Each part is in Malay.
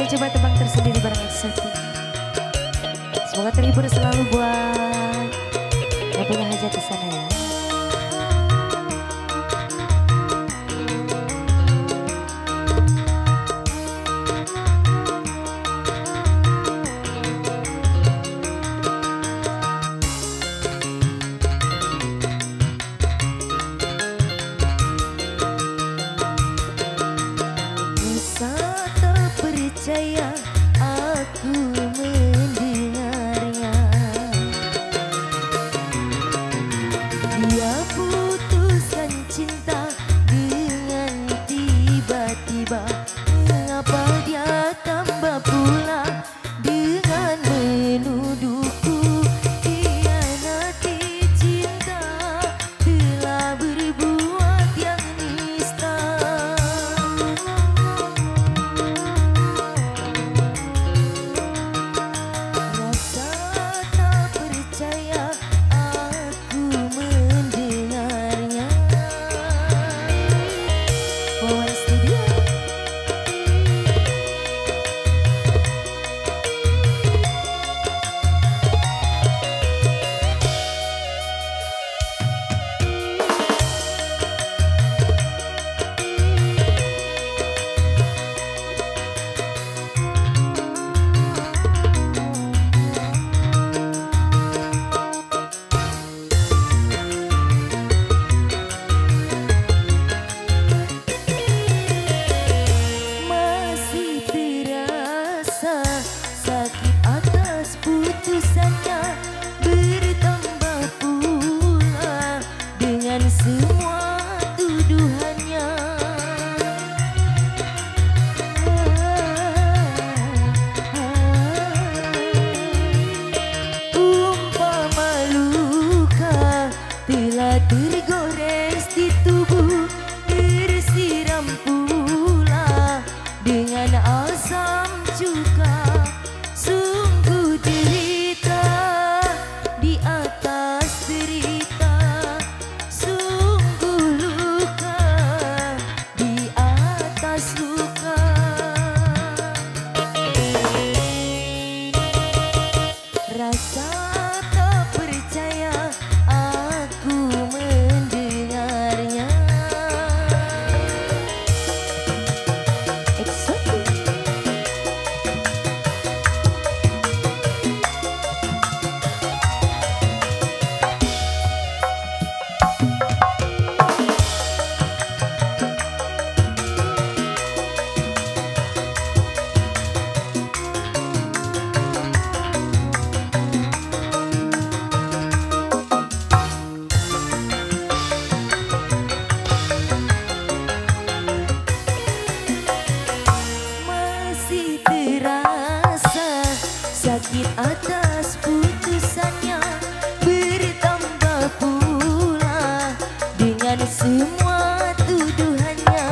coba tebang tersendiri bareng Exotic. Semoga terhibur selalu buat yang punya hajat di sana ya. Percaya aku mendengarnya. Dia putuskan cinta dengan tiba-tiba. Mengapa dia tambah pula dengan menuduhku hianati cinta, telah berbuat yang nista. Semua tuduhannya, umpama luka telah tergores di tubuh, tersiram pula dengan asam cuka. Sungguh derita di atas derita, rasa tak percaya aku mendengarnya. Exotic. Sakit atas putusannya, bertambah pula dengan semua tuduhannya.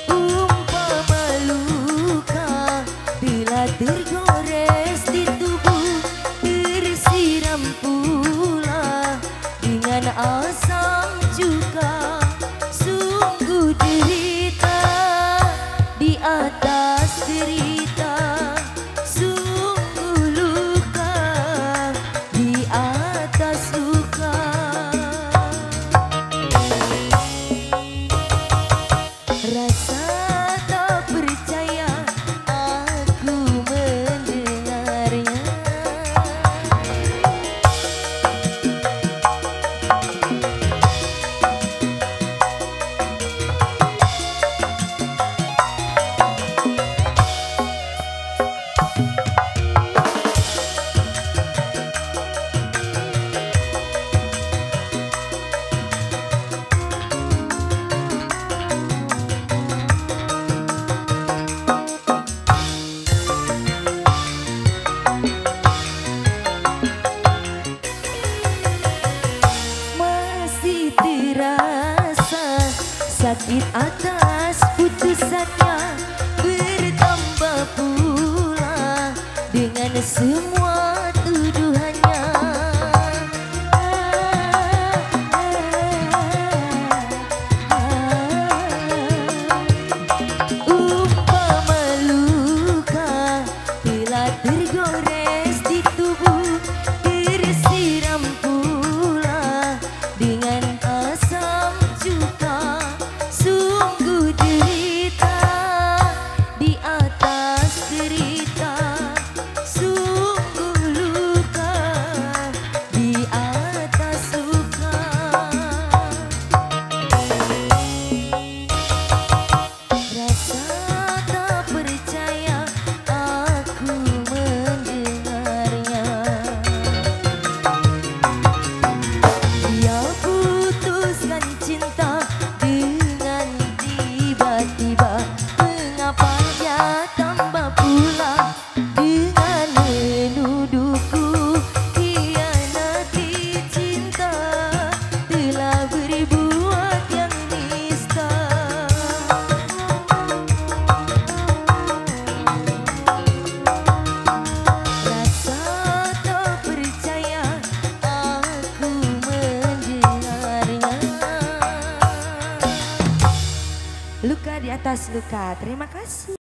Umpama luka telah tergores di tubuh, tersiram pula dengan asam cuka. Sungguh derita di atas derita, sungguh luka di atas luka. Rasa tak percaya aku mendengarnya. Sakit atas putusannya, bertambah pula dengan semua tuduhannya. atas luka. Terima kasih.